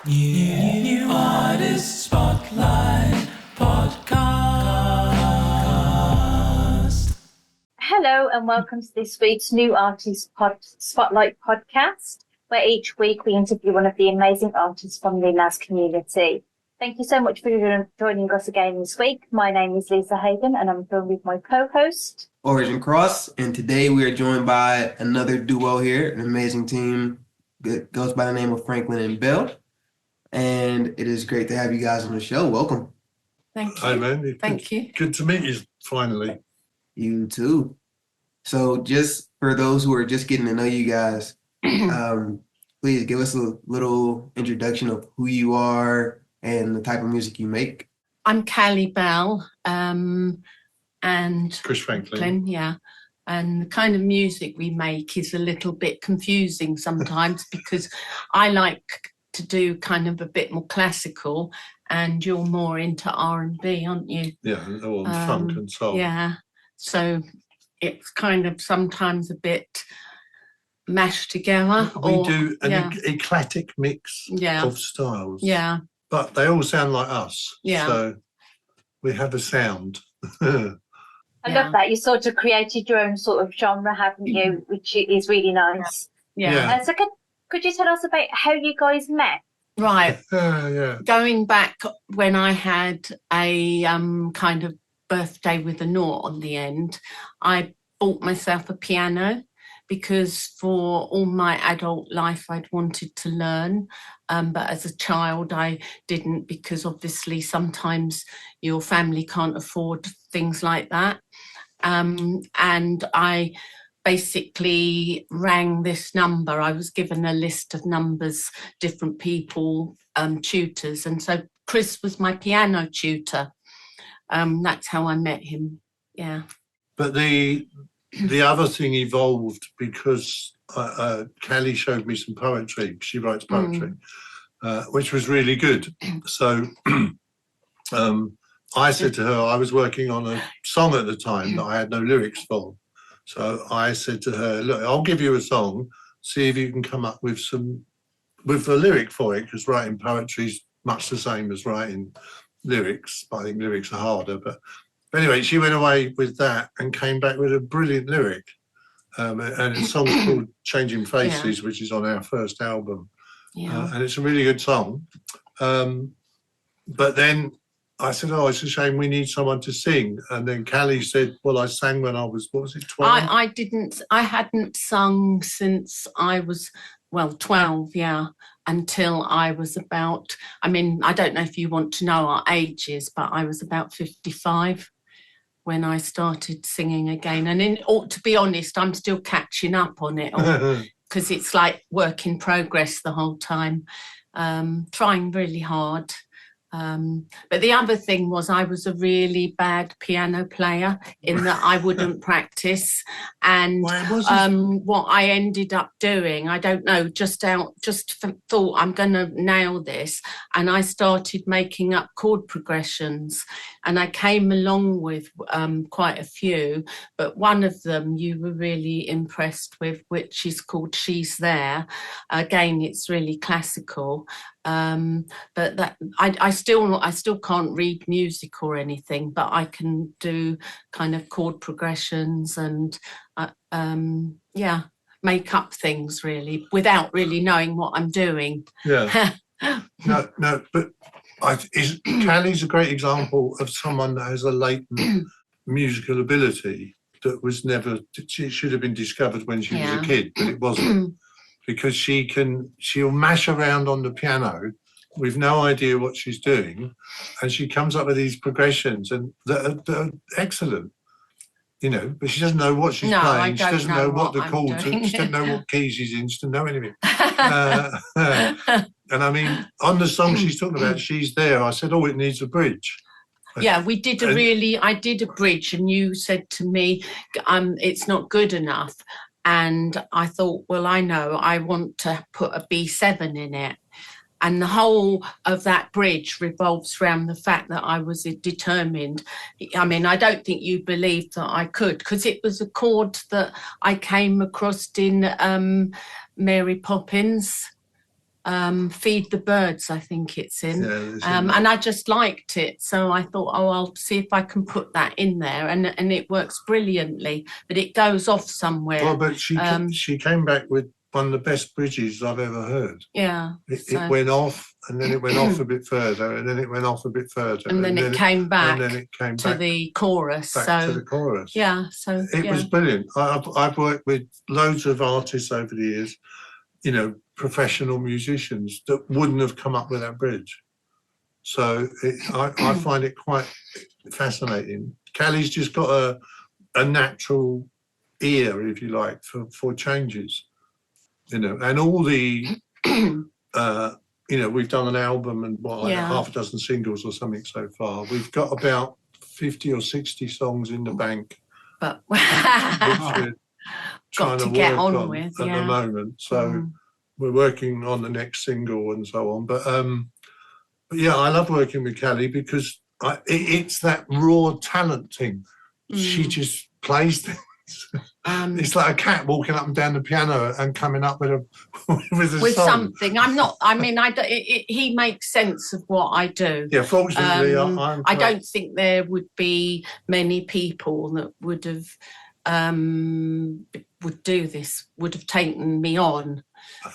New Artist Spotlight Podcast. Hello and welcome to this week's New Artist Spotlight Podcast, where each week we interview one of the amazing artists from the NAS community. Thank you so much for joining us again this week. My name is Lisa Hagen and I'm joined with my co-host, Origin Cross, and today we are joined by another duo here, an amazing team that goes by the name of Franklin and Bell. And it is great to have you guys on the show. Welcome. Thank you. Hi, man. Thank you. Good to meet you, finally. You too. So just for those who are just getting to know you guys, please give us a little introduction of who you are and the type of music you make. I'm Callie Bell, and Chris Franklin. yeah. And the kind of music we make is a little bit confusing sometimes because I like to do kind of a bit more classical, and you're more into R&B, aren't you? Yeah, all funk and soul. Yeah, so it's kind of sometimes a bit mashed together. We do an eclectic mix of styles. Yeah. But they all sound like us. Yeah. So we have a sound. I love that. You sort of created your own sort of genre, haven't you? Which is really nice. Yeah. So could you tell us about how you guys met? Right. Yeah. Going back when I had a kind of birthday with a naught on the end, I bought myself a piano because for all my adult life I'd wanted to learn. But as a child I didn't, because obviously sometimes your family can't afford things like that. And I basically rang this number. I was given a list of numbers, different people, tutors. And so Chris was my piano tutor. That's how I met him. Yeah. But the other thing evolved because Callie showed me some poetry. She writes poetry, which was really good. So I said to her, I was working on a song at the time that I had no lyrics for. So I said to her, look, I'll give you a song, see if you can come up with a lyric for it, because writing poetry is much the same as writing lyrics, but I think lyrics are harder. But anyway, she went away with that and came back with a brilliant lyric. And the song's called Changing Faces, which is on our first album. Yeah. And it's a really good song. But then I said, oh, it's a shame, we need someone to sing. And then Callie said, well, I sang when I was, 12? I hadn't sung since I was, 12, until I was about, I don't know if you want to know our ages, but I was about 55 when I started singing again. And to be honest, I'm still catching up on it because it's like work in progress the whole time, trying really hard. But the other thing was I was a really bad piano player in that I wouldn't practice. And what I ended up doing, I don't know, just thought I'm going to nail this. And I started making up chord progressions. And I came along with quite a few, but one of them you were really impressed with, which is called She's There. Again, it's really classical. But that I still can't read music or anything, but I can do kind of chord progressions and make up things really without really knowing what I'm doing. Yeah. No, but Callie's a great example of someone that has a latent musical ability that was never, she should have been discovered when she was a kid, but it wasn't. Because she'll mash around on the piano with no idea what she's doing, and she comes up with these progressions and that are excellent, but she doesn't know what she's playing. She doesn't know what the chords are. She doesn't know what key she's in. She doesn't know anything. And on the song she's talking about, She's There, I said, it needs a bridge. Yeah, I did a bridge, and you said to me, it's not good enough. And I thought, well, I know, I want to put a B7 in it. And the whole of that bridge revolves around the fact that I was determined. I don't think you believed that I could, because it was a chord that I came across in Mary Poppins. Feed the Birds, I think it's in. Yeah, it's And I just liked it. So I thought, oh, I'll see if I can put that in there. And it works brilliantly, but it goes off somewhere. Well, but she came back with one of the best bridges I've ever heard. Yeah. It went off, and then it went off a bit further, and then it went off a bit further. And then it came back and then it came to back the chorus. to the chorus. Yeah. So it was brilliant. I've worked with loads of artists over the years, you know, professional musicians that wouldn't have come up with that bridge. So I find it quite fascinating. Callie's just got a natural ear, if you like, for changes, you know, and all the, you know, we've done an album and half a dozen singles or something so far. We've got about 50 or 60 songs in the bank, but which we're trying to get work on with at the moment. So we're working on the next single and so on. But yeah, I love working with Callie because it's that raw talent thing. She just plays things. It's like a cat walking up and down the piano and coming up with a song. Something. He makes sense of what I do. Yeah, fortunately, I don't think there would be many people that would have would do this, would have taken me on.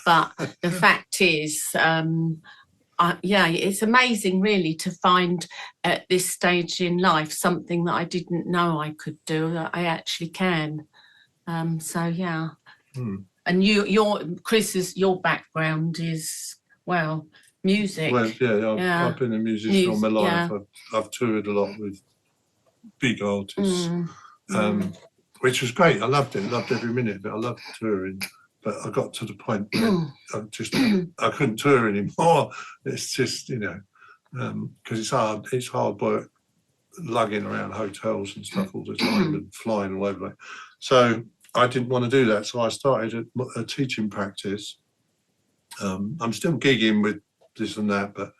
But the fact is, it's amazing really to find at this stage in life something that I didn't know I could do that I actually can. So yeah. And your background is music. Well, I've been a musician all my life. I've toured a lot with big artists, which was great. I loved it. I loved every minute of it. I loved touring. But I got to the point where I couldn't tour anymore. It's just, you know, because it's hard work lugging around hotels and stuff all the time and flying all over the place. So I didn't want to do that. So I started a teaching practice. I'm still gigging with this and that, but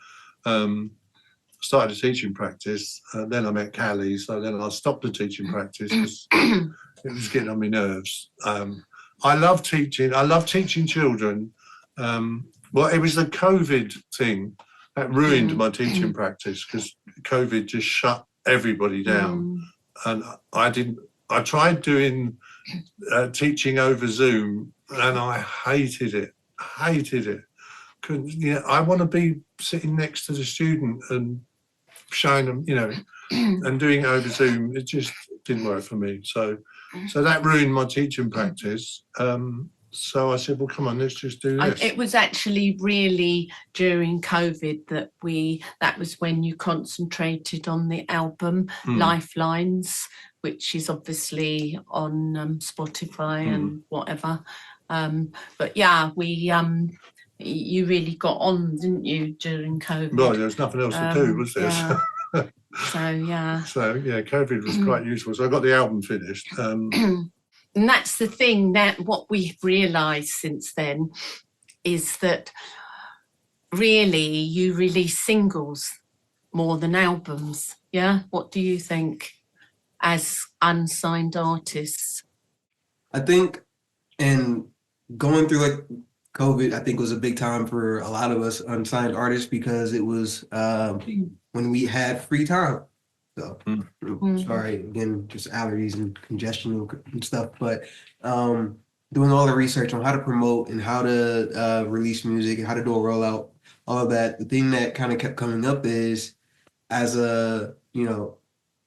started a teaching practice. Then I met Callie, so then I stopped the teaching practice because it was getting on my nerves. I love teaching. I love teaching children. Well, it was the COVID thing that ruined my teaching practice because COVID just shut everybody down. And I tried doing teaching over Zoom and I hated it. Couldn't, you know, I want to be sitting next to the student and showing them, you know, and doing it over Zoom. It just didn't work for me. So that ruined my teaching practice. So I said, well, come on, let's just do this. It was actually really during COVID that was when you concentrated on the album Lifelines, which is obviously on Spotify and whatever. But yeah, you really got on, didn't you, during COVID? Well, there was nothing else to do, was there? Yeah. So COVID was quite useful. So I got the album finished. And that's the thing, that what we've realised since then is that really you release singles more than albums. Yeah, what do you think as unsigned artists? I think, and going through like COVID, I think was a big time for a lot of us unsigned artists because it was when we had free time. So sorry, again, just allergies and congestion and stuff, but doing all the research on how to promote and how to release music and how to do a rollout, all of that. The thing that kind of kept coming up is, as an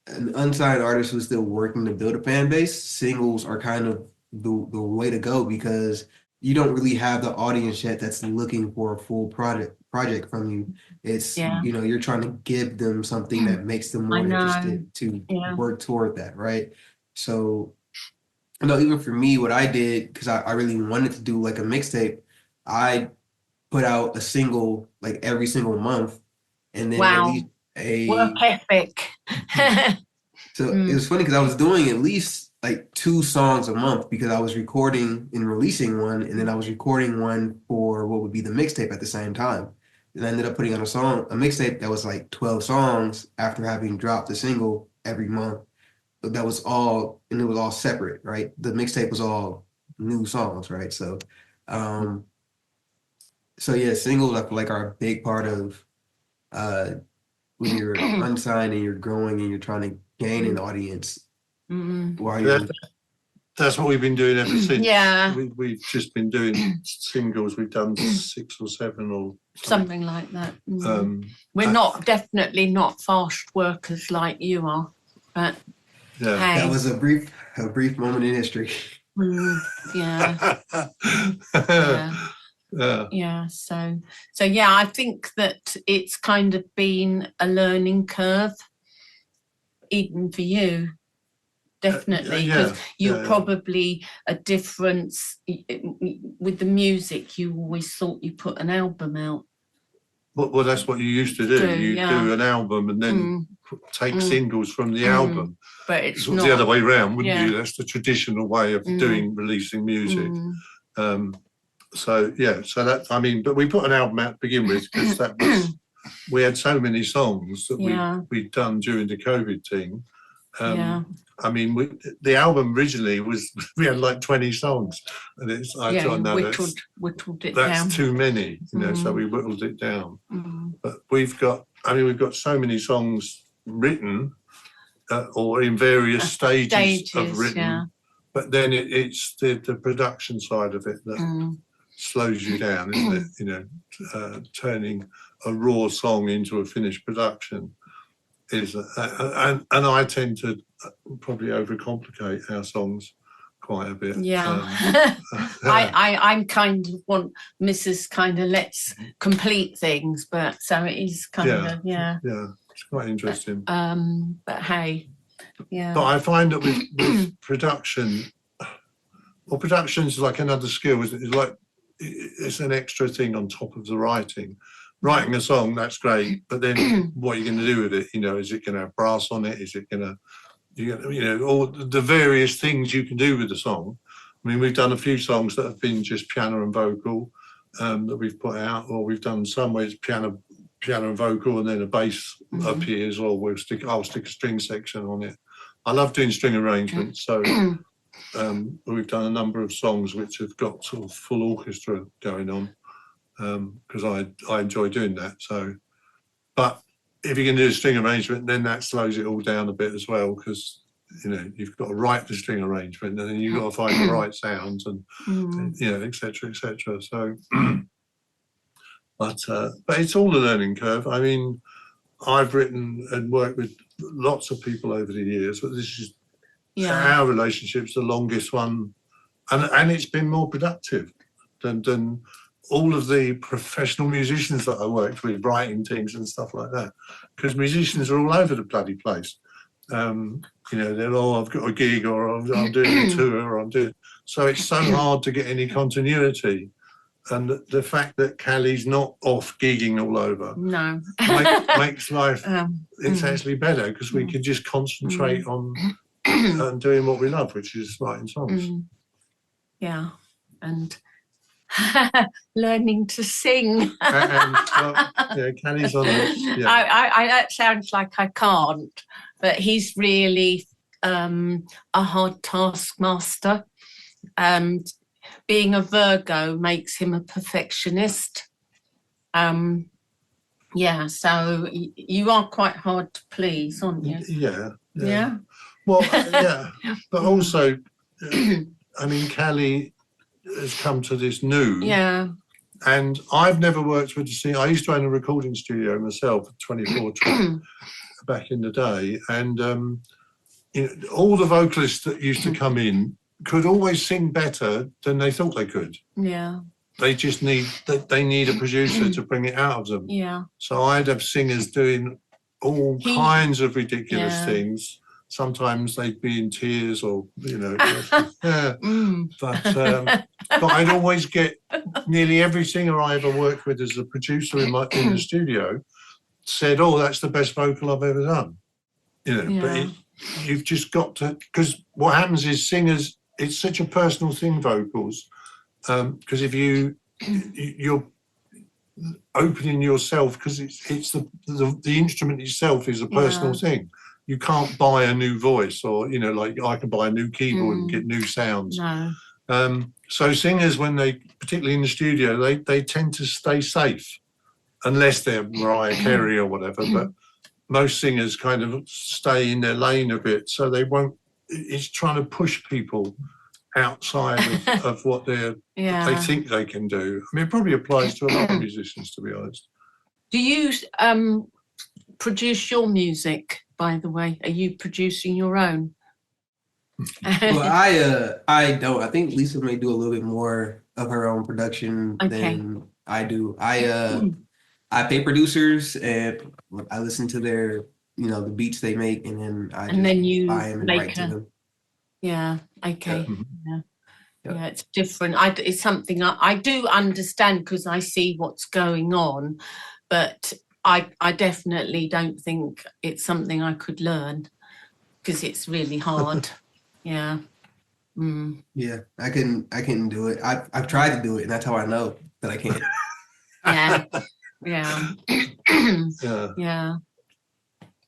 unsigned artist who's still working to build a fan base, singles are kind of the way to go because you don't really have the audience yet that's looking for a full project from you. It's, you're trying to give them something that makes them more interested to work toward that, right? So, even for me, what I did, because I really wanted to do like a mixtape, I put out a single like every single month and then released a work ethic. So it was funny because I was doing at least like 2 songs a month because I was recording and releasing one, and then I was recording one for what would be the mixtape at the same time. And I ended up putting on a mixtape that was like 12 songs after having dropped a single every month. But that was all, and it was all separate, right? The mixtape was all new songs, right? So So yeah, singles I feel like are a big part of when you're unsigned and you're growing and you're trying to gain an audience while you're That's what we've been doing ever since. Yeah. We've just been doing singles. We've done 6 or 7 or something like that. We're definitely not fast workers like you are, but yeah. hey. That was a brief moment in history. Yeah. Yeah. Yeah. So yeah, I think that it's kind of been a learning curve, even for you. Definitely, because you're probably a difference with the music. You always thought you put an album out. Well, that's what you used to do. Do an album and then take singles from the album. But it's not not the other way around, wouldn't you? That's the traditional way of releasing music. So that, I mean, but we put an album out to begin with because that was, we had so many songs that we'd done during the COVID thing. I mean, the album originally was, we had like 20 songs, and it's, I thought, no, whittled it that's down. too many, you know, so we whittled it down. But we've got so many songs written or in various stages of written, but then it's the production side of it that slows you down, isn't it? You know, turning a raw song into a finished production is, and I tend to probably overcomplicate our songs quite a bit. I'm kind of want Mrs. kind of let's complete things, but so it is kind of it's quite interesting. But hey, but I find that with production, well, production's like another skill, isn't it? It's like it's an extra thing on top of the writing. Writing a song, that's great, but then what are you going to do with it? You know, is it going to have brass on it? Is it going to, you know, all the various things you can do with the song. I mean, we've done a few songs that have been just piano and vocal that we've put out, or we've done some where it's piano and vocal, and then a bass appears, or I'll stick a string section on it. I love doing string arrangements, so we've done a number of songs which have got sort of full orchestra going on. Because I enjoy doing that. So, but if you can do a string arrangement, then that slows it all down a bit as well, because you know you've got to write the string arrangement, and then you've got to find the right sounds, and you know, etc., etc. So, but it's all a learning curve. I mean, I've written and worked with lots of people over the years, but this is our relationship's the longest one, and it's been more productive than all of the professional musicians that I worked with, writing things and stuff like that, because musicians are all over the bloody place. You know, they're all, I've got a gig, or I'm doing a tour, or I'm doing, so it's so hard to get any continuity. And the fact that Callie's not off gigging all over makes life, it's actually better, because we can just concentrate on doing what we love, which is writing songs. Yeah, and learning to sing. Callie's on it. I that sounds like I can't, but he's really a hard taskmaster. Being a Virgo makes him a perfectionist. So you are quite hard to please, aren't you? Yeah. Well, but also, I mean, Callie has come to this new. And I've never worked with a singer. I used to own a recording studio myself, 24 track, back in the day. And you know, all the vocalists that used to come in could always sing better than they thought they could. They just need a producer to bring it out of them. So I'd have singers doing all kinds of ridiculous things. Sometimes they'd be in tears, or you know, but I'd always get nearly every singer I ever worked with as a producer in the studio said, "Oh, that's the best vocal I've ever done." You know, but you've just got to, because what happens is singers, it's such a personal thing, vocals, because if you're opening yourself, because it's the instrument itself is a personal thing. You can't buy a new voice, or you know, like I can buy a new keyboard and get new sounds. So singers, when they, particularly in the studio, they tend to stay safe, unless they're Mariah Carey or whatever. But most singers kind of stay in their lane a bit, so they won't. It's trying to push people outside of what they think they can do. I mean, it probably applies to a lot of musicians, to be honest. Do you produce your music, by the way? Are you producing your own? Well, I don't. I think Lisa may do a little bit more of her own production than I do. I pay producers and I listen to their, the beats they make, and then I just buy them and write to them. Yeah. Okay. Yeah. Yeah, it's different. It's something I do understand because I see what's going on, but I definitely don't think it's something I could learn because it's really hard. Yeah. Yeah, I couldn't do it. I've tried to do it, and that's how I know that I can't. Yeah.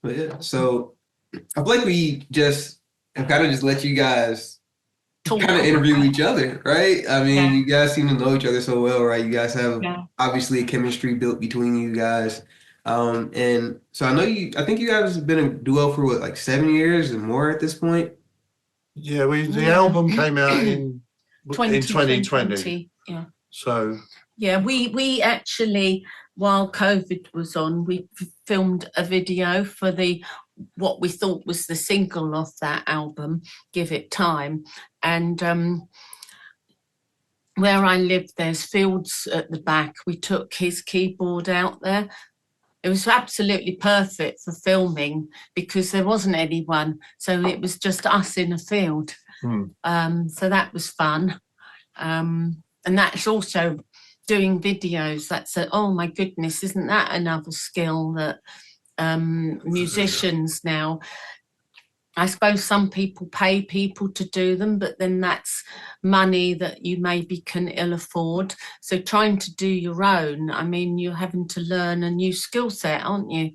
But yeah, so I feel like we just have kind of just let you guys kind of interview each other, right? I mean, you guys seem to know each other so well, right? You guys have obviously a chemistry built between you guys. And so I think you guys have been a duo for what, like 7 years and more at this point? Yeah, the album came out in 2020. Yeah. So yeah, we actually, while COVID was on, we filmed a video for what we thought was the single of that album, Give It Time. And where I live, there's fields at the back. We took his keyboard out there. It was absolutely perfect for filming because there wasn't anyone. So it was just us in a field. So that was fun. And that's also doing videos. Oh my goodness, isn't that another skill that musicians now, I suppose some people pay people to do them, but then that's money that you maybe can ill afford. So trying to do your own, I mean, you're having to learn a new skill set, aren't you?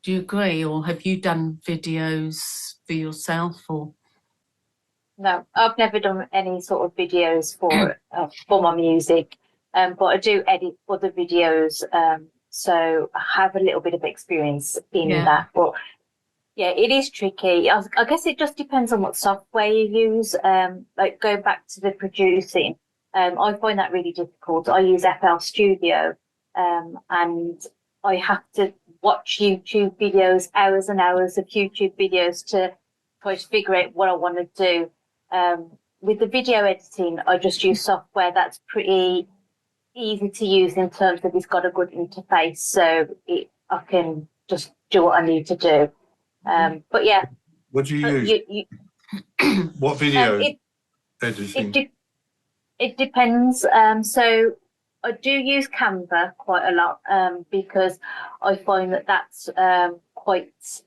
Do you agree? Or have you done videos for yourself? Or No, I've never done any sort of videos for my music, but I do edit other videos, so I have a little bit of experience in that. But yeah, it is tricky. I guess it just depends on what software you use. Like going back to the producing, I find that really difficult. I use FL Studio, and I have to watch YouTube videos, hours and hours of YouTube videos to try to figure out what I want to do. With the video editing, I just use software that's pretty easy to use in terms of it's got a good interface, so I can just do what I need to do. But yeah. What do you use? What video editing? It depends. So I do use Canva quite a lot because I find that that's quite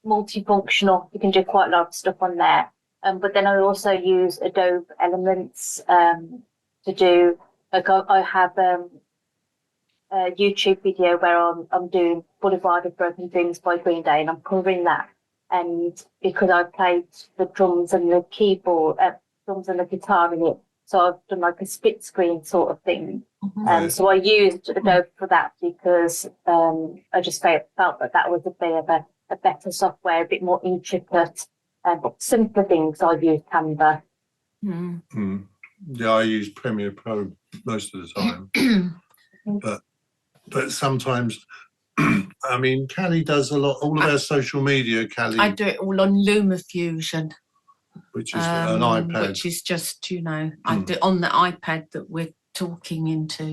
multifunctional. You can do quite a lot of stuff on there. But then I also use Adobe Elements to do, like I have a YouTube video where I'm doing Boulevard of Broken Dreams by Green Day, and I'm covering that. And because I played the drums and the keyboard, drums and the guitar in it, so I've done like a split screen sort of thing. So I used Adobe for that because I just felt that was a bit of a better software, a bit more intricate. Simpler things, I use Canva. Yeah, I use Premiere Pro most of the time. But sometimes, I mean, Callie does all of our social media, Callie. I do it all on LumaFusion. Which is an iPad. Which is just, I do on the iPad that we're talking into,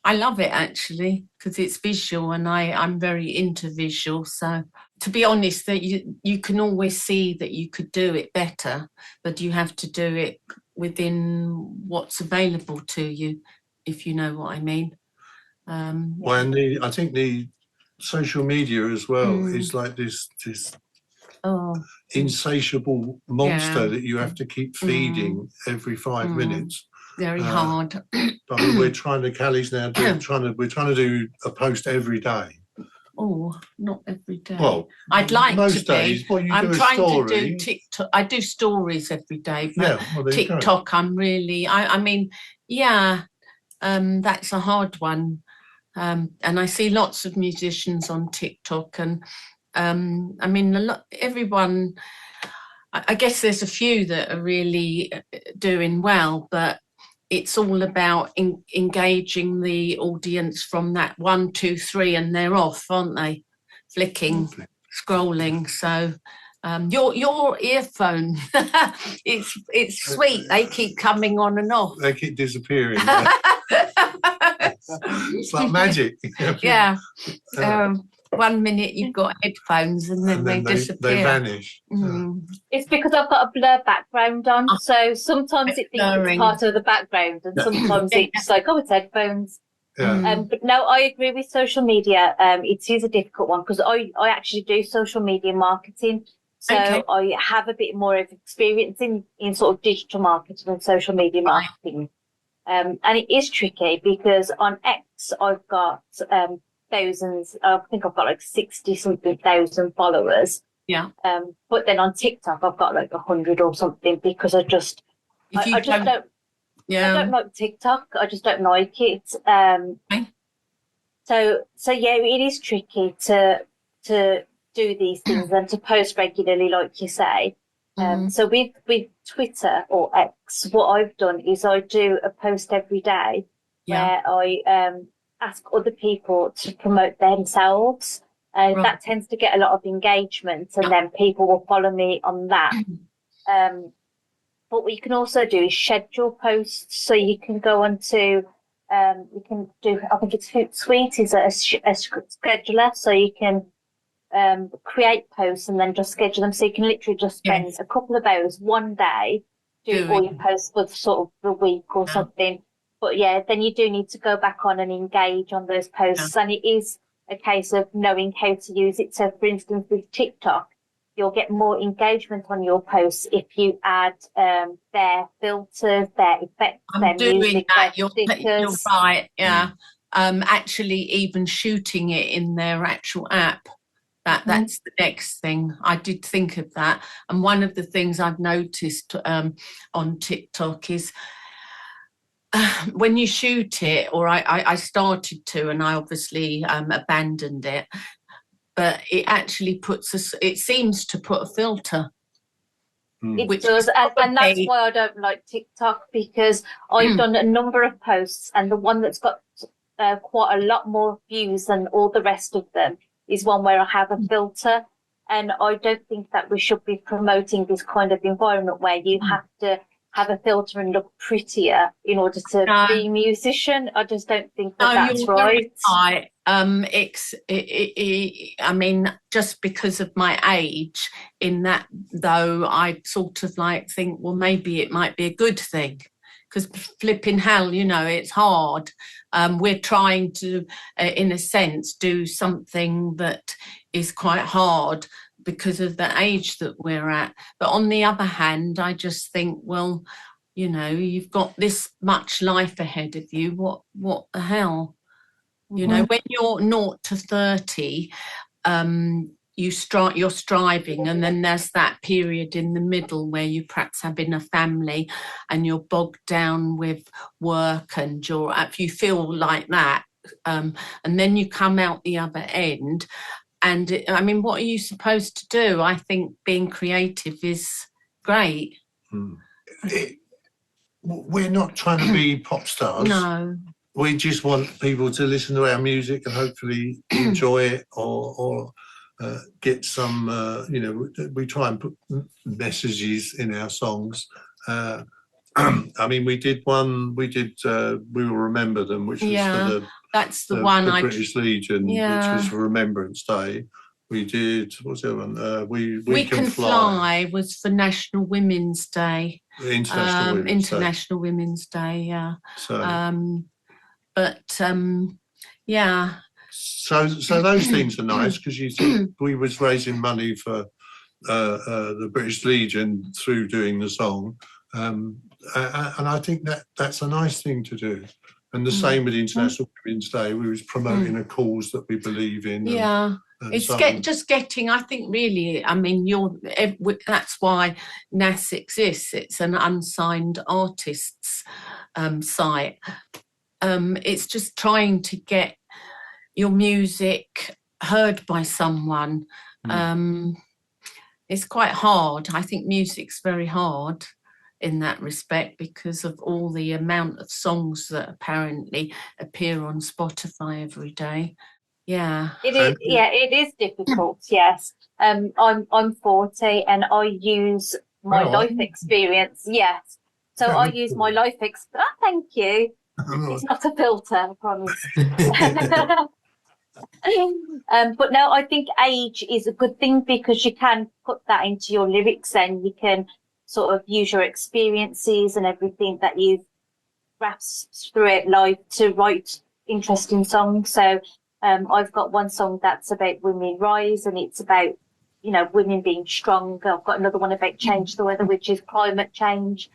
I love it actually because it's visual and I'm very into visual. So to be honest, that you can always see that you could do it better, but you have to do it within what's available to you, if you know what I mean. Well, and I think the social media as well is like this insatiable monster that you have to keep feeding every 5 minutes. Very hard. I mean, we're trying to, Callie's now we're trying to do a post every day. Oh, not every day. Well, I'd like most to be. days, well, you I'm do a trying story. to do TikTok. I do stories every day, but Yeah, well, there you go. TikTok, I'm really. I mean, yeah, that's a hard one. And I see lots of musicians on TikTok, and I mean, everyone. I guess there's a few that are really doing well, but it's all about engaging the audience from that 1, 2, 3, and they're off, aren't they? Flicking, scrolling. So your earphone, it's sweet. They keep coming on and off. They keep disappearing. It's like magic. Yeah. 1 minute you've got headphones and then they disappear. They vanish. It's because I've got a blur background on, so sometimes it thinks blurring. it's part of the background, and sometimes it's like, oh, it's headphones. Yeah. But no, I agree with social media. It is a difficult one because I actually do social media marketing, so I have a bit more of experience in sort of digital marketing and social media marketing. And it is tricky because on X I've got thousands. I think I've got like 60-something thousand followers. Yeah. But then on TikTok I've got like 100 or something because I just don't. Yeah. I don't like TikTok. I just don't like it. So yeah, it is tricky to do these things and to post regularly, like you say. So with Twitter or X, what I've done is I do a post every day where I ask other people to promote themselves. That tends to get a lot of engagement, and then people will follow me on that. But what you can also do is schedule posts, so you can go on to, you can do, I think it's Hootsuite is a scheduler, so you can create posts and then just schedule them. So you can literally just spend a couple of hours one day doing all your posts for sort of the week or something. But yeah, then you do need to go back on and engage on those posts, and it is a case of knowing how to use it. So for instance, with TikTok, you'll get more engagement on your posts if you add their filters, their effects, their music, their stickers. You're right, yeah. Actually even shooting it in their actual app. That's the next thing. I did think of that. And one of the things I've noticed on TikTok is when you shoot it, or I started to, and I obviously abandoned it, but it actually it seems to put a filter. It does, and that's why I don't like TikTok, because I've done a number of posts, and the one that's got quite a lot more views than all the rest of them is one where I have a filter. And I don't think that we should be promoting this kind of environment where you have to have a filter and look prettier in order to be a musician. I just don't think that's right. Right. I mean, just because of my age in that, though, I sort of like think, well, maybe it might be a good thing, because flipping hell, you know, it's hard. We're trying to, in a sense, do something that is quite hard because of the age that we're at. But on the other hand, I just think, well, you know, you've got this much life ahead of you. What the hell? You know, when you're 0 to 30, you're striving, and then there's that period in the middle where you perhaps having a family and you're bogged down with work, and if you feel like that, and then you come out the other end. And I mean, what are you supposed to do? I think being creative is great. We're not trying to be pop stars. No. We just want people to listen to our music and hopefully enjoy it or get some, you know, we try and put messages in our songs. I mean, we did one, We Will Remember Them, which was for that's the one, the British Legion, which was for Remembrance Day. We did, what's the other one? We Can Fly was for National Women's Day. International Women's Day, yeah. So, yeah. So those things are nice, because you think we was raising money for the British Legion through doing the song, and I think that's a nice thing to do. And the same with International Women's Day. We was promoting a cause that we believe in. Yeah. And It's so on. just getting, I think, really, I mean, that's why NAS exists. It's an unsigned artists site. It's just trying to get your music heard by someone. It's quite hard. I think music's very hard in that respect because of all the amount of songs that apparently appear on Spotify every day. Yeah. It is, yeah, it is difficult, yes. I'm 40 and I use my life experience, yes. So I use my life thank you. It's not a filter, I promise. But no, I think age is a good thing because you can put that into your lyrics and you can sort of use your experiences and everything that you've grasped throughout life to write interesting songs. So I've got one song that's about women rise and it's about, you know, women being strong. I've got another one about change the weather, which is climate change.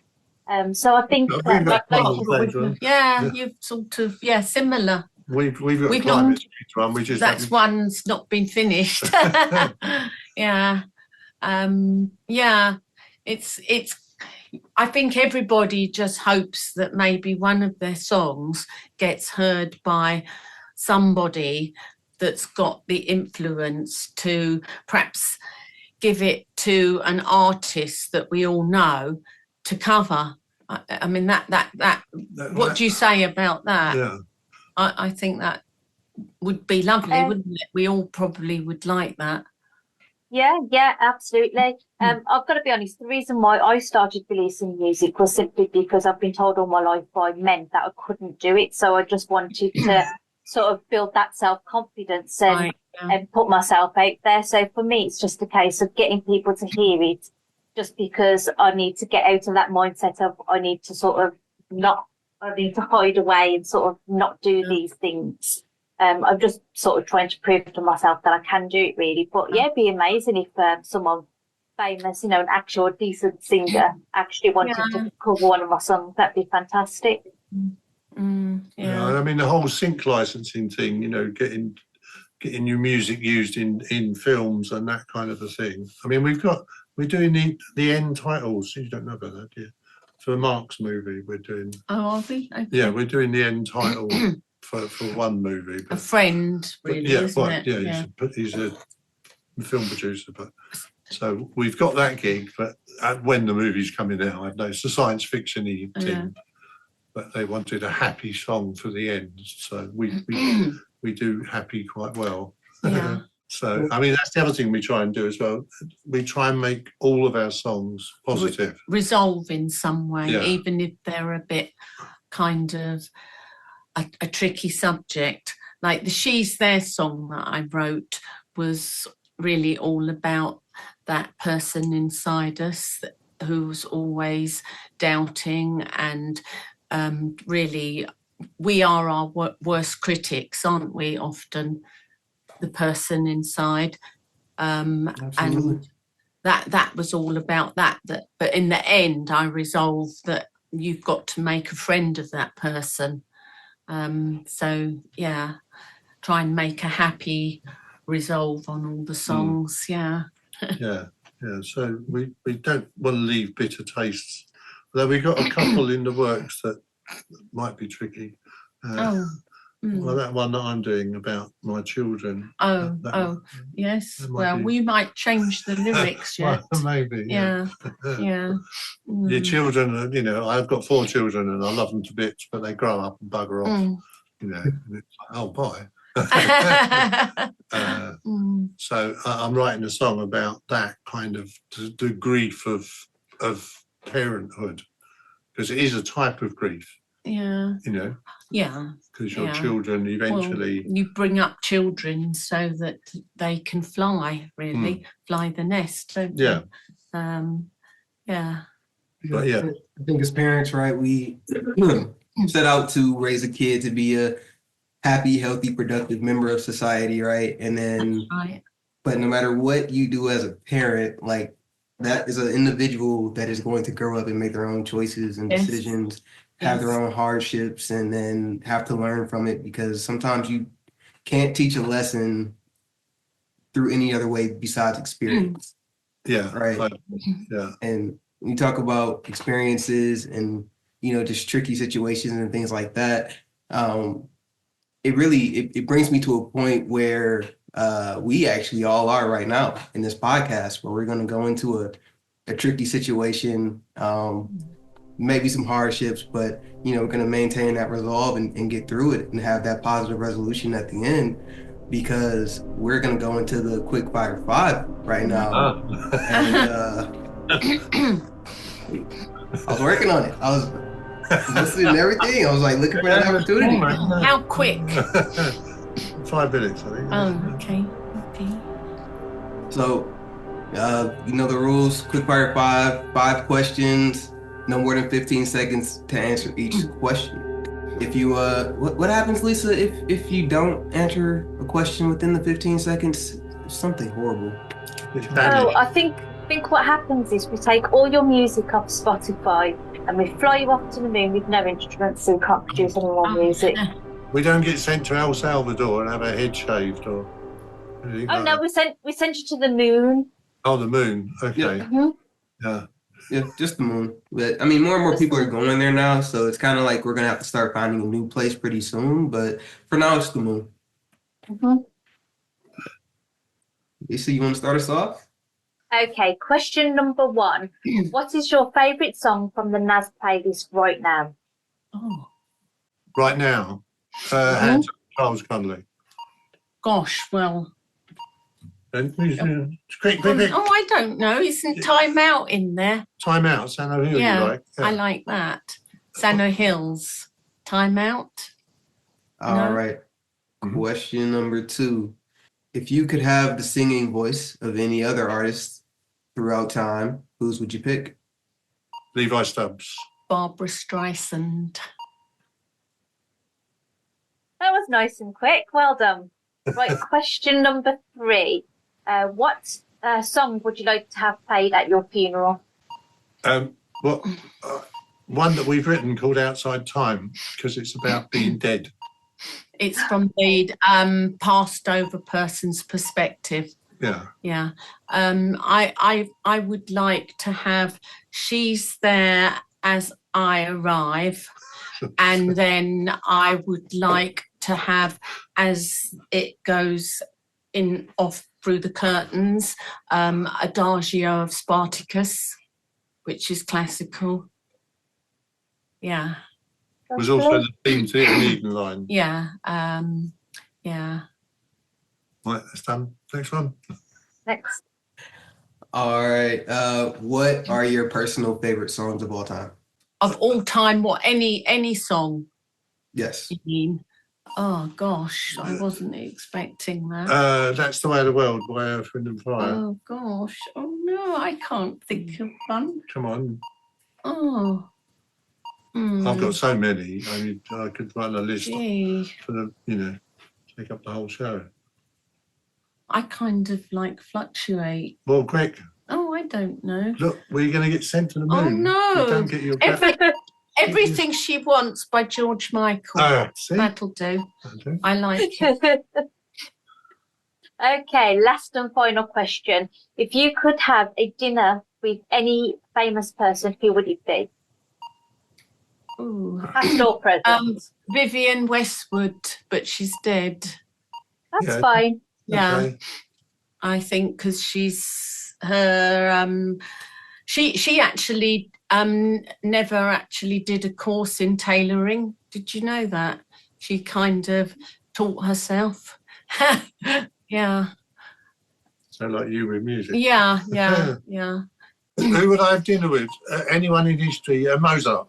So I think you've sort of similar. We've got climate change one. We just that's one's not been finished. Yeah. It's I think everybody just hopes that maybe one of their songs gets heard by somebody that's got the influence to perhaps give it to an artist that we all know to cover. I mean, that what do you say about that? Yeah. I think that would be lovely, wouldn't it? We all probably would like that. Yeah, absolutely. I've got to be honest, the reason why I started releasing music was simply because I've been told all my life by men that I couldn't do it. So I just wanted to sort of build that self-confidence and put myself out there. So for me, it's just a case of getting people to hear it just because I need to get out of that mindset of I need to hide away and sort of not do these things. I'm just sort of trying to prove to myself that I can do it really. But yeah, it'd be amazing if someone famous, you know, an actual decent singer actually wanted to cover one of my songs. That'd be fantastic. I mean, the whole sync licensing thing, you know, getting your music used in films and that kind of a thing. I mean, we're doing the end titles. You don't know about that, do you? For Mark's movie, we're doing. Oh, are we? Okay. Yeah, we're doing the end title for one movie. A friend, really, isn't it? Yeah, he's a film producer, but so we've got that gig. But when the movie's coming out, I know it's a science fiction-y thing, but they wanted a happy song for the end, so we do happy quite well. Yeah. So, I mean, that's the other thing we try and do as well. We try and make all of our songs positive. Resolve in some way, even if they're a bit kind of a tricky subject. Like the She's There song that I wrote was really all about that person inside us who's always doubting and really we are our worst critics, aren't we, often? The person inside, and that was all about that. But in the end, I resolved that you've got to make a friend of that person. So yeah, try and make a happy resolve on all the songs. Yeah. So we don't want to leave bitter tastes. Although we've got a couple in the works that might be tricky. Well, that one that I'm doing about my children. Yes. Well, we might change the lyrics yet. Well, maybe. Yeah. Your children, you know, I've got 4 children and I love them to bits, but they grow up and bugger off. You know, and it's like, oh, bye. So I'm writing a song about that kind of the grief of parenthood, because it is a type of grief. Yeah. You know. Yeah. Because your children eventually. Well, you bring up children so that they can fly, really, fly the nest, don't they? Yeah. But yeah. I think as parents, right, we set out to raise a kid to be a happy, healthy, productive member of society, right? And then, but no matter what you do as a parent, like that is an individual that is going to grow up and make their own choices and decisions. have their Yes. own hardships and then have to learn from it, because sometimes you can't teach a lesson through any other way besides experience, Yeah, right? yeah, And when you talk about experiences and, just tricky situations and things like that, it really it brings me to a point where we actually all are right now in this podcast, where we're going to go into a tricky situation, maybe some hardships, but we're going to maintain that resolve and get through it and have that positive resolution at the end, because we're going to go into the Quickfire Five right now. And I was working on it. I was listening to everything. I was like looking for that opportunity. How quick? 5 minutes, I think. Oh, okay. So, you know the rules. Quickfire five questions, no more than 15 seconds to answer each question. If you what happens, Lisa, if you don't answer a question within the 15 seconds? Something horrible. Oh, I think what happens is we take all your music off Spotify and we fly you off to the moon with no instruments, so we can't produce any more music. We don't get sent to El Salvador and have our head shaved or anything. Oh no, we sent you to the moon. Oh, the moon. Okay. Yeah. Yeah, just the moon. But I mean, more and more people are going there now, so it's kind of like we're gonna have to start finding a new place pretty soon. But for now, it's the moon. Lisa, you want to start us off? Okay, question number 1. What is your favourite song from the NAS playlist right now? Oh, Right now, Hands Up, Charles Connolly. gosh, well. Quick. Oh, I don't know. Isn't Time Out in there? Time Out, Sano Hill, Yeah, you like? Yeah. I like that. Sano Hills. Time Out. All right. Question number 2. If you could have the singing voice of any other artist throughout time, whose would you pick? Levi Stubbs. Barbara Streisand. That was nice and quick. Well done. Right, question number 3. What song would you like to have played at your funeral? One that we've written called Outside Time, because it's about being dead. It's from the passed over person's perspective. Yeah. Yeah. I would like to have She's There As I Arrive, and then I would like to have As It Goes in Off Through the Curtains, Adagio of Spartacus, which is classical. Yeah. Was also the theme to the Eden line. Yeah. Yeah. Right, that's done. Next one. Next. All right. What are your personal favorite songs of all time? Of all time, what? Any song? Yes. You mean? Oh gosh, I wasn't expecting that. That's the Way of the World by Earth, Wind and Fire. Oh gosh. Oh no, I can't think of one. Come on. Oh. I've got so many. I mean, I could run a list for the, take up the whole show. I kind of like fluctuate. Well, quick. Oh, I don't know. Look, we're going to get sent to the Oh moon. no. You don't get your Everything She Wants by George Michael. See? That'll do. Okay. I like it. Okay, last and final question. If you could have a dinner with any famous person, who would it be? Ooh. Past or present? Vivienne Westwood, but she's dead. That's fine. Yeah. Okay. I think because she's her she actually never actually did a course in tailoring. Did you know that? She kind of taught herself. Yeah. So like you with music. Yeah. Who would I have dinner with? Anyone in history? Mozart.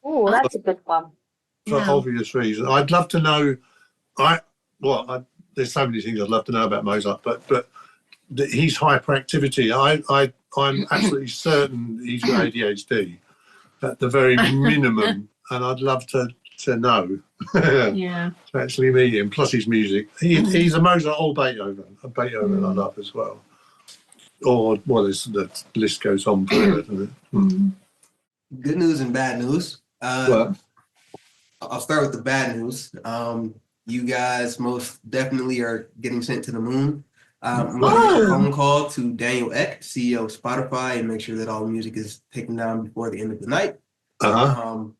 Oh, that's a good one. For obvious reasons. I'd love to know. There's so many things I'd love to know about Mozart, but his hyperactivity. I'm absolutely certain he's got ADHD at the very minimum, and I'd love to know. Yeah. To actually meet him. Plus his music. He's a Mozart or Beethoven. A Beethoven I love as well. Or the list goes on forever, doesn't it? Good news and bad news. Well, I'll start with the bad news. You guys most definitely are getting sent to the moon. I'm going to make a phone call to Daniel Ek, CEO of Spotify, and make sure that all the music is taken down before the end of the night. On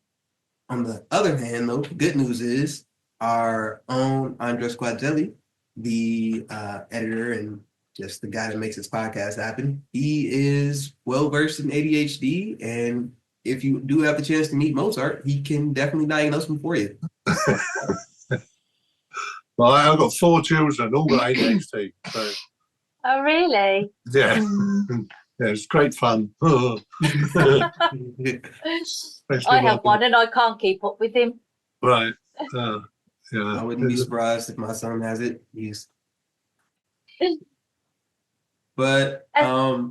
the other hand, though, good news is our own Andres Quadzelli, the editor and just the guy that makes this podcast happen, he is well versed in ADHD, and if you do have the chance to meet Mozart, he can definitely diagnose him for you. Well, I've got 4 children, all got ADHD. So. Oh, really? Yeah. Yeah, it's great fun. I have one and I can't keep up with him. Right. Yeah. I wouldn't be surprised if my son has it. But I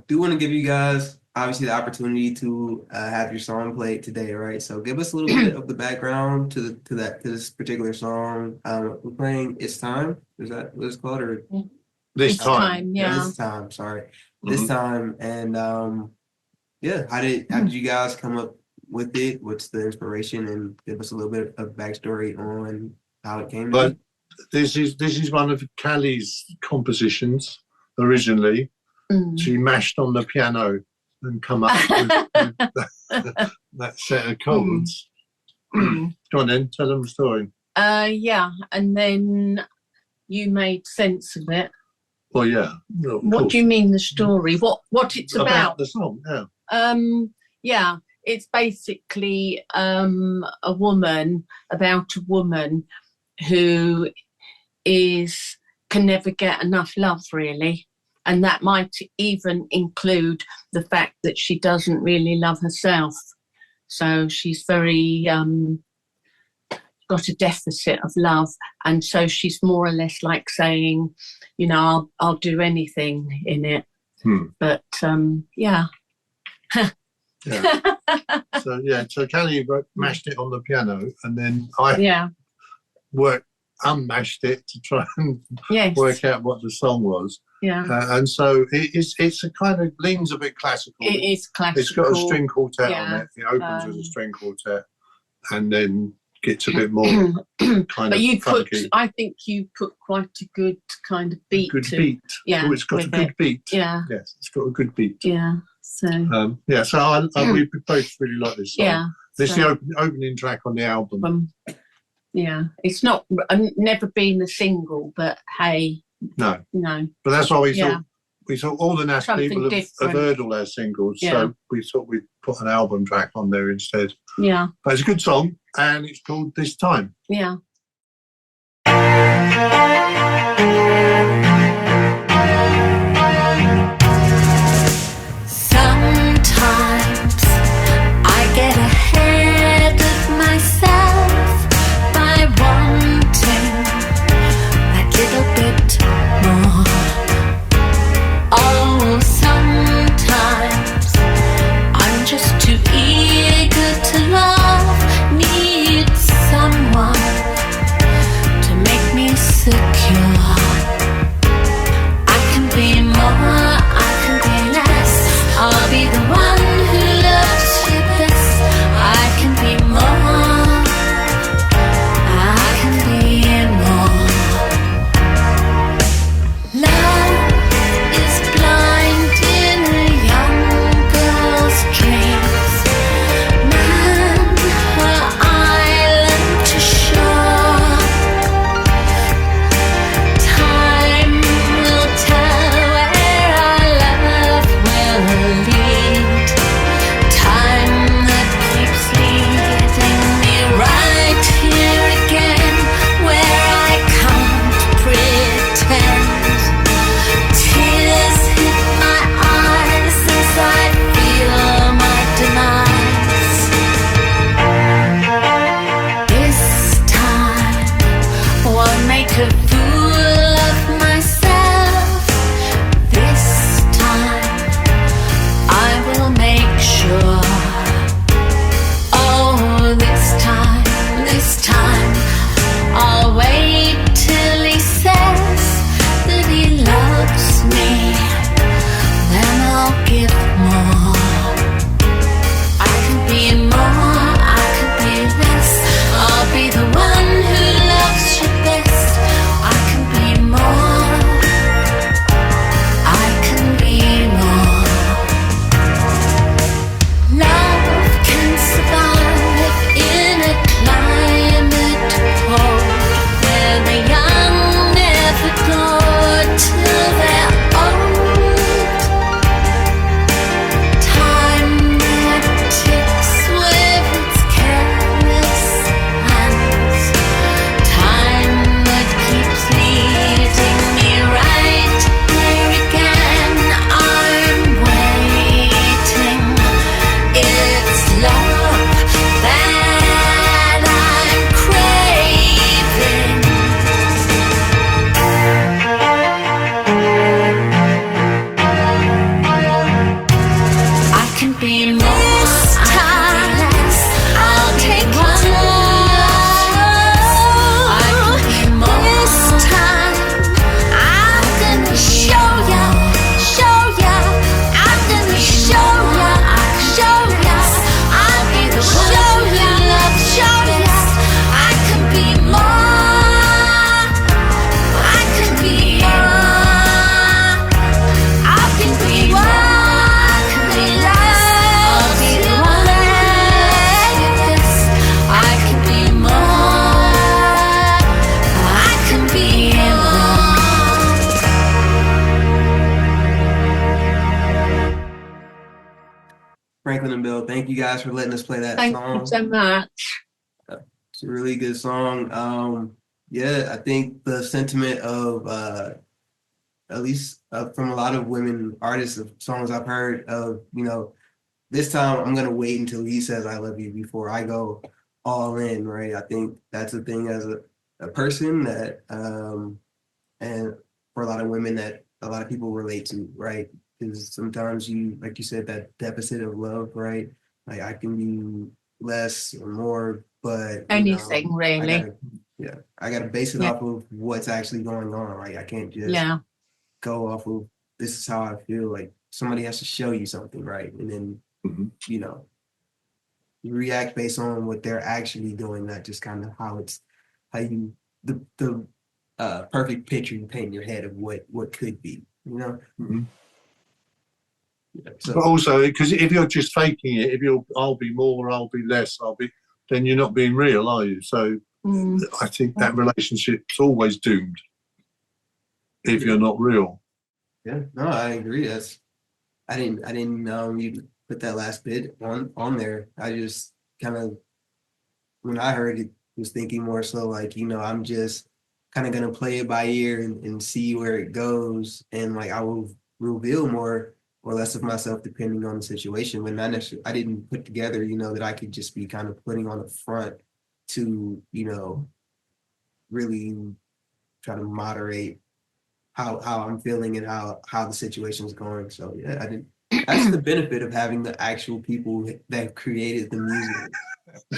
do want to give you guys obviously the opportunity to have your song played today, right? So give us a little bit of the background to this particular song. We're playing "It's Time." Is that what it's called? Or This time? Yeah. This time. Sorry, this time. And yeah, how did you guys come up with it? What's the inspiration? And give us a little bit of backstory on how it came. But this is one of Callie's compositions originally. She mashed on the piano and come up with that set of chords. Go on then, tell them the story. Yeah, and then you made sense of it. Well, yeah. What do you mean the story? What it's about? The song, yeah. Yeah, it's basically a woman who can never get enough love, really. And that might even include the fact that she doesn't really love herself. So she's very got a deficit of love. And so she's more or less like saying, you know, I'll do anything in it. But yeah. Yeah. So Callie mashed it on the piano, and then I unmashed it to try and work out what the song was. Yeah. And so it's a kind of leans a bit classical. It is classical. It's got a string quartet on it. It opens with a string quartet, and then gets a bit more kind of funky. I think you put quite a good kind of beat. Beat. Yeah. Oh, it's got a good beat. Yeah. Yes, it's got a good beat. Yeah. So. So we both really like this song. Yeah. This is the opening track on the album. Yeah, it's not never been a single, but hey. No. But that's why we thought all the NAS people have heard all our singles, so we thought we'd put an album track on there instead. Yeah. But it's a good song, and it's called This Time. Yeah. Sometimes I get ahead of myself by wanting that little bit more. Oh, sometimes I'm just too eager to love, need someone to make me secure. Franklin and Bell, thank you guys for letting us play that Thank song. you so much. It's a really good song. Yeah, I think the sentiment of at least from a lot of women artists of songs I've heard of, this time I'm gonna wait until he says I love you before I go all in, right? I think that's the thing as a person that and for a lot of women that a lot of people relate to, right? Because sometimes you, like you said, that deficit of love, right? Like I can be less or more, but Anything really. I gotta base it Yeah. off of what's actually going on. Right? I can't just Yeah. go off of this is how I feel. Like somebody has to show you something, right? And then you react based on what they're actually doing, not just kind of how you the perfect picture you paint in your head of what could be, Yeah, so, But also, because if you're just faking it, if you're, I'll be more, I'll be less, then you're not being real, are you? So I think that relationship's always doomed if you're not real. yeah, no, I agree. I didn't you put that last bit on there. I just kind of, when I heard it, was thinking more so like, I'm just kind of gonna play it by ear and see where it goes, and like I will reveal more or less of myself depending on the situation. But not necessarily, I didn't put together, that I could just be kind of putting on the front to, really try to moderate how I'm feeling and how the situation is going. So yeah, I didn't. That's the benefit of having the actual people that created the music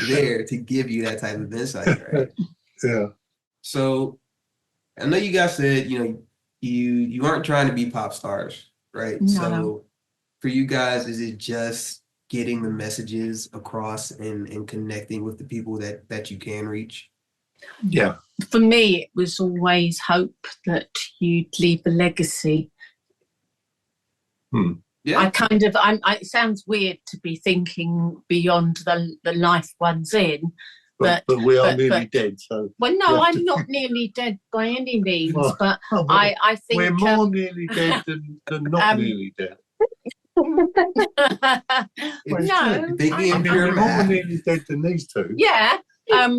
there to give you that type of insight, right? Yeah. So I know you guys said, you aren't trying to be pop stars, right? No. So for you guys, is it just getting the messages across and connecting with the people that you can reach? Yeah. For me, it was always hope that you'd leave a legacy. Yeah. It sounds weird to be thinking beyond the life one's in, but we are nearly dead. So well, no, I'm not nearly dead by any means, but I think we're more nearly dead than not nearly dead. No, we're more nearly dead than these two. Yeah. That.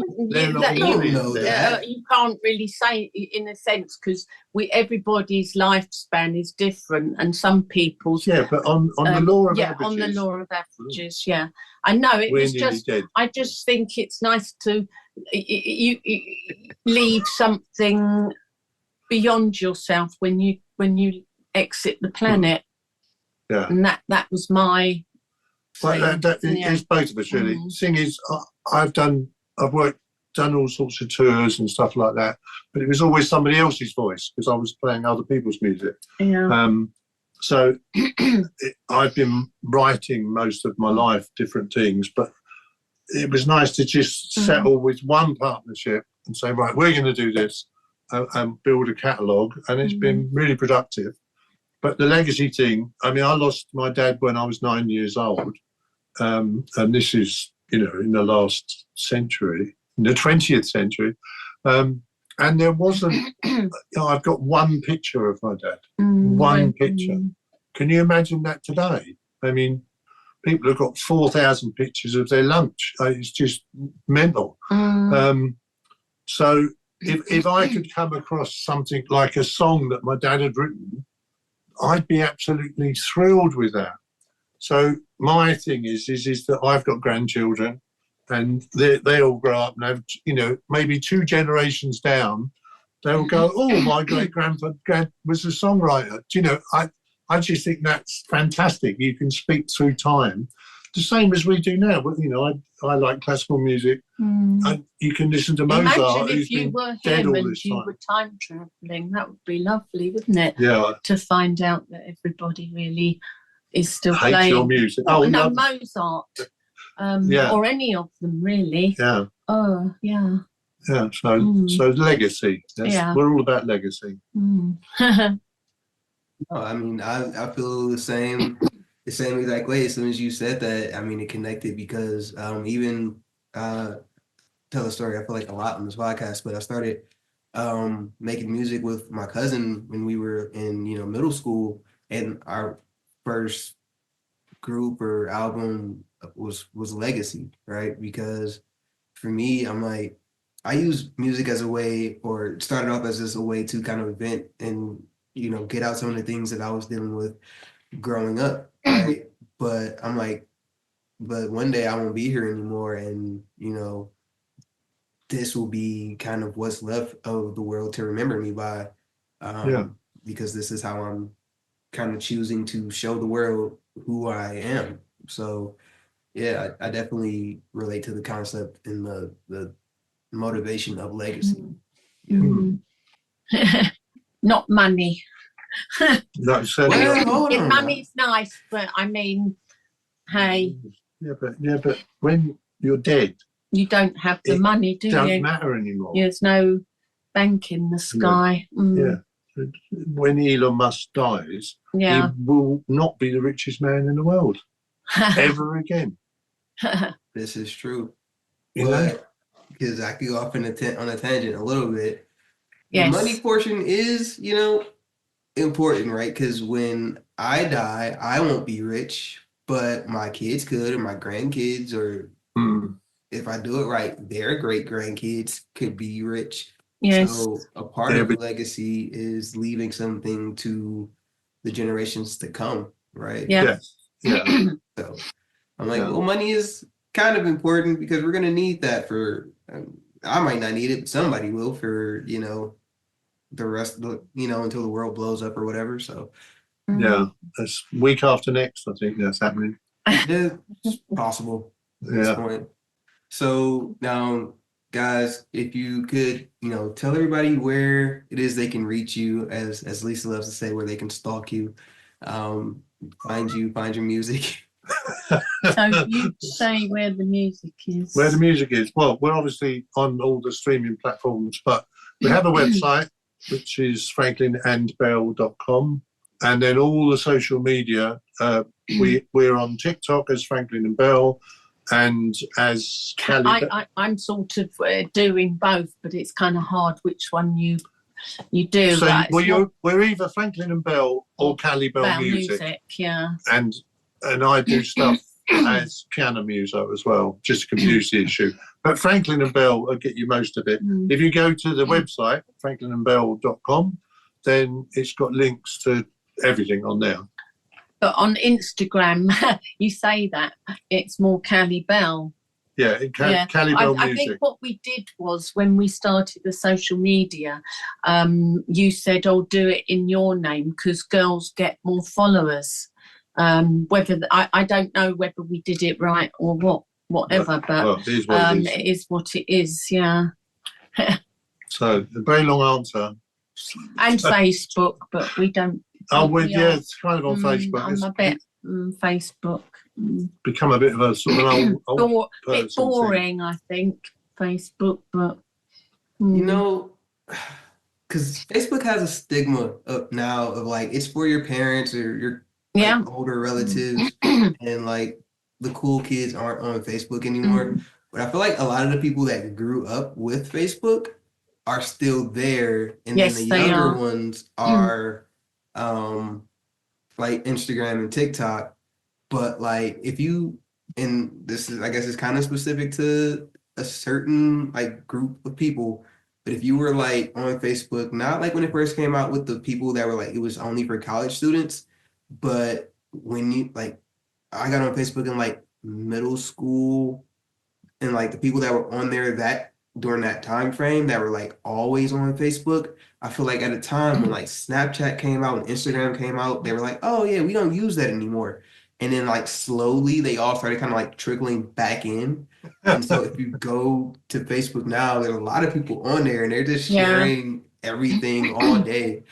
You can't really say in a sense because everybody's lifespan is different, and some people's but on the law of averages. On the law of averages, yeah. I know it was just. Dead. I just think it's nice to you leave something beyond yourself when you exit the planet. Yeah, and that was my. Well, it's both of us really. Thing is, I've done all sorts of tours and stuff like that, but it was always somebody else's voice because I was playing other people's music. Yeah. So I've been writing most of my life different things, but it was nice to just settle with one partnership and say, right, we're going to do this and build a catalogue, and it's been really productive. But the legacy thing, I mean, I lost my dad when I was 9 years old, and this is, in the last century, in the 20th century, and there wasn't, I've got one picture of my dad, one picture. Can you imagine that today? I mean, people have got 4,000 pictures of their lunch. It's just mental. So if I could come across something like a song that my dad had written, I'd be absolutely thrilled with that. So my thing is that I've got grandchildren, and they all grow up and have, maybe 2 generations down, they'll go, oh, my great-grandpa was a songwriter. I just think that's fantastic. You can speak through time, the same as we do now. But, I like classical music. And you can listen to Mozart. Imagine if you were him and you were time traveling. That would be lovely, wouldn't it? Yeah. To find out that everybody really is still hates playing your music. Oh, no, Mozart. Or any of them, really. Yeah. Oh, yeah. Yeah. So legacy. We're all about legacy. No, I mean, I feel the same exact way. As soon as you said that, I mean, it connected because even tell a story, I feel like a lot on this podcast, but I started making music with my cousin when we were in, middle school, and our first group or album was legacy, right? Because for me, I'm like, I use music as a way, or it started off as just a way to kind of vent and, get out some of the things that I was dealing with growing up, right? But I'm like, but one day I won't be here anymore, and this will be kind of what's left of the world to remember me by, Yeah. because this is how I'm kind of choosing to show the world who I am. So yeah, I definitely relate to the concept and the motivation of legacy. Mm. Not money. Like certainly Well, hold on now. Money's nice, but I mean, hey, yeah, but when you're dead, you don't have the it money, do don't you? matter anymore. There's no bank in the sky. Yeah. When Elon Musk dies, Yeah. he will not be the richest man in the world ever again. This is true. You know? But because I could go off on a tangent a little bit, Yes. the money portion is, important, right? Because when I die, I won't be rich, but my kids could, or my grandkids, or if I do it right, their great grandkids could be rich. Yes. So a part of the legacy is leaving something to the generations to come, right? Yeah. Yeah. So I'm like, well, money is kind of important because we're gonna need that for. I might not need it, but somebody will for the rest of the until the world blows up or whatever. So Yeah, that's week after next. I think that's happening. yeah, it's possible at this point. So now, guys, if you could, tell everybody where it is they can reach you, as Lisa loves to say, where they can stalk you, find your music. So you say where the music is. Where the music is? Well, we're obviously on all the streaming platforms, but we have a website, which is franklinandbell.com. And then all the social media, we're on TikTok as Franklin and Bell, and as Callie. I'm sort of doing both, but it's kind of hard which one you do. So we're either Franklin and Bell or Callie Bell Music. Yeah. And I do stuff as piano muso as well, just to confuse the issue. But Franklin and Bell will get you most of it. If you go to the website, franklinandbell.com, then it's got links to everything on there. But on Instagram, you say that it's more Callie Bell. Yeah, Callie Bell Music. I think what we did was when we started the social media, you said, "Oh, do it in your name because girls get more followers." I don't know whether we did it right or whatever, but it is what it is. It is what it is. Yeah. So a very long answer. And Facebook, but we don't. It's kind of on Facebook. I'm a bit Facebook. Become a bit of a sort of an old bit boring, I think, Facebook, but because Facebook has a stigma now of like it's for your parents or your older relatives, and like the cool kids aren't on Facebook anymore. But I feel like a lot of the people that grew up with Facebook are still there, and then the younger ones are like Instagram and TikTok. But like if you, and this is, I guess it's kind of specific to a certain like group of people, but if you were like on Facebook, not like when it first came out with the people that were like it was only for college students, but when you like I got on Facebook in like middle school, and like the people that were on there that during that time frame that were like always on Facebook, I feel like at a time when like Snapchat came out and Instagram came out, they were like, oh yeah, we don't use that anymore. And then like slowly they all started kind of like trickling back in. And so if you go to Facebook now, there's a lot of people on there and they're just sharing everything all day.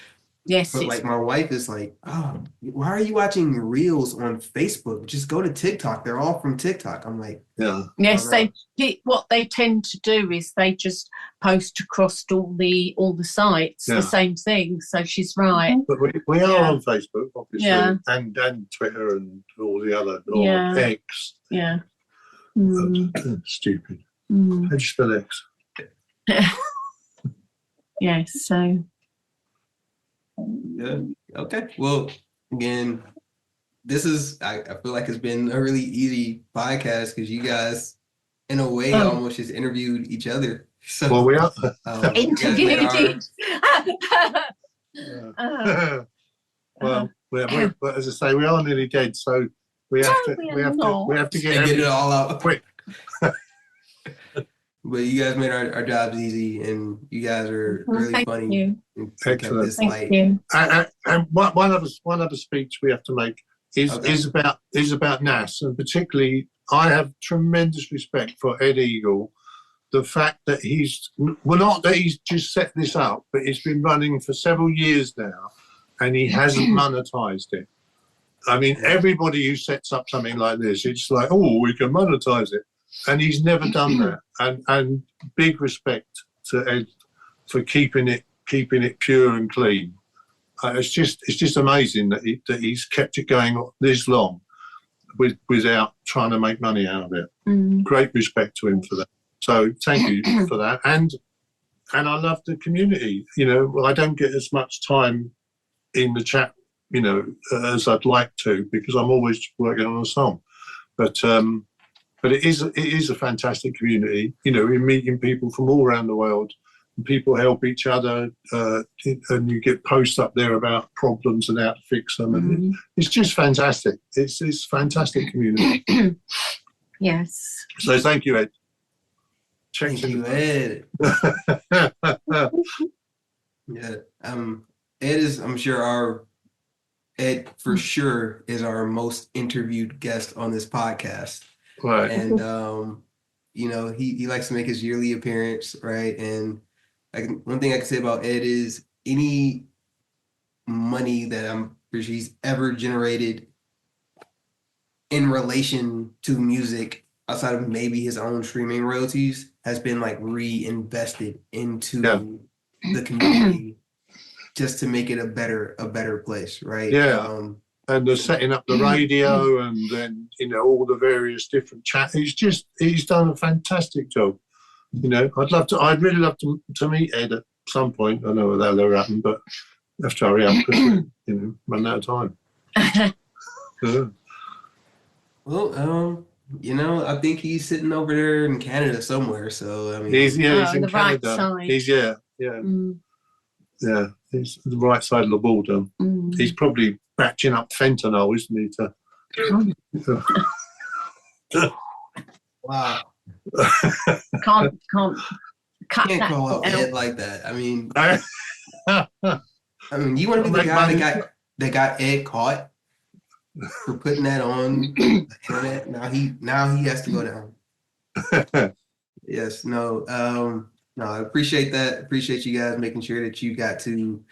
Yes. But like my wife is like, oh, why are you watching reels on Facebook? Just go to TikTok. They're all from TikTok. I'm like, yes, what they tend to do is they just post across all the sites the same thing. So she's right. But we are on Facebook, obviously, and Twitter and all the other X. Yeah. Stupid. How do you spell X? Yes. So. Yeah. Okay. Well, again, this is, I feel like it's been a really easy podcast because you guys, in a way, Oh. almost just interviewed each other. So, Well, we are. you guys made Interviewed. Well, but as I say, we are nearly dead, so we have to get it all out quick. But you guys made our jobs easy, and you guys are really Thank funny. you. And kept Excellent. this Thank light. you. And one other speech we have to make is Okay. is about NAS, and particularly I have tremendous respect for Ed Eagle. The fact that he's just set this up, but it's been running for several years now, and he hasn't monetized it. I mean, everybody who sets up something like this, it's like, oh, we can monetize it, and he's never done that. And big respect to Ed for keeping it pure and clean. It's just amazing that he's kept it going this long without trying to make money out of it. Great respect to him for that. So thank you for that. And I love the community. You know, I don't get as much time in the chat, you know, as I'd like to, because I'm always working on a song. But it is a fantastic community. You know, we're meeting people from all around the world. And people help each other, and you get posts up there about problems and how to fix them. And it's just fantastic. It's fantastic community. Yes. So thank you, Ed. Thank you, Ed. Yeah. Ed is, I'm sure Ed for sure is our most interviewed guest on this podcast. Right. And you know, he likes to make his yearly appearance, right? And one thing I can say about Ed is any money that I'm pretty sure he's ever generated in relation to music, outside of maybe his own streaming royalties, has been like reinvested into the community just to make it a better place, right? Yeah. And the setting up the radio, and then, you know, all the various different chats. He's done a fantastic job. You know, I'd really love to meet Ed at some point. I know that'll happen, but I have to hurry up because you know, run out of time. Yeah. Well, you know, I think he's sitting over there in Canada somewhere. So I mean, He's in the right Canada. side. He's yeah. Yeah, he's the right side of the border. He's probably batching up fentanyl, isn't he? wow. Can't cut Can't that call out out. Ed like that. I mean, you want to be the Make guy money. that got Ed caught for putting that on the internet. Now he has to go down. Yes, no, I appreciate that. Appreciate you guys making sure that you got to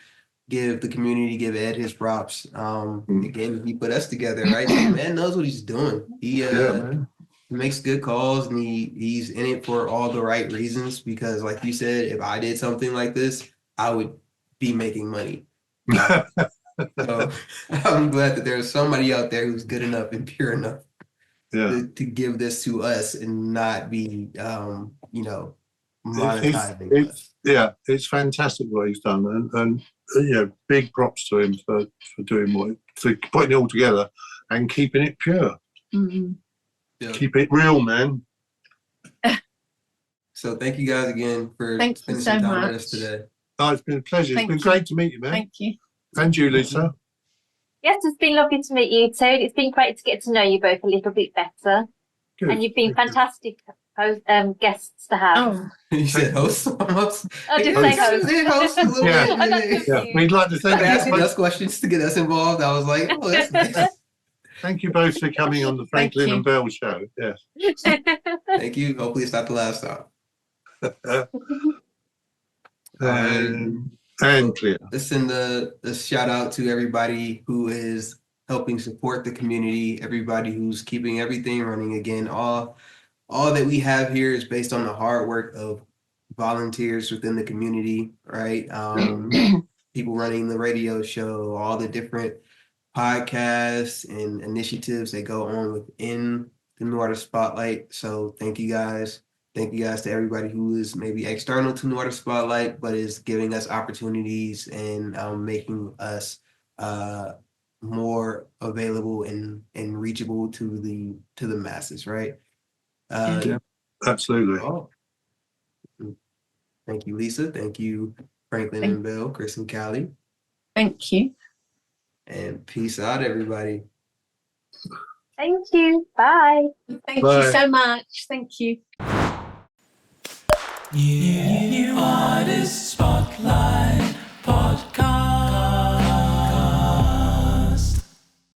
give the community, give Ed his props. Again, he put us together, right? So man knows what he's doing. He makes good calls, and he's in it for all the right reasons, because like you said, if I did something like this, I would be making money. So I'm glad that there's somebody out there who's good enough and pure enough to give this to us and not be you know, monetizing us. Yeah, it's fantastic what he's done, and you know, big props to him for doing for putting it all together and keeping it pure. Yeah. Keep it real, man. So thank you guys again for Thank you spending so some time with much. us today. Oh, it's been a pleasure. Thank It's been great to meet you, man. Thank you. And you, Lisa. Yes, it's been lovely to meet you too. It's been great to get to know you both a little bit better. Good. And you've been Thank you. fantastic guests to have. Oh, You said host almost. I did say host. Did host a little Yeah. bit. I got didn't confused. Yeah, we'd like to they? Asking thank us questions to get us involved. I was like, oh, that's nice. thank you both for coming on the Thank Franklin you. and Bell show. Yes. Thank you. Hopefully it's not the last time. And clear. Listen, the shout out to everybody who is helping support the community, everybody who's keeping everything running. Again, all that we have here is based on the hard work of volunteers within the community, right? People running the radio show, all the different podcasts and initiatives that go on within the New Artist Spotlight. So thank you guys. Thank you guys to everybody who is maybe external to New Artist Spotlight, but is giving us opportunities and making us more available and reachable to the masses, right? Yeah, absolutely. Oh, thank you, Lisa. Thank you, Franklin Thank- and Bell, Chris and Callie. Thank you. And peace out, everybody. Thank you. Bye. Thank Bye. you so much. Thank you. New Artist Spotlight Podcast.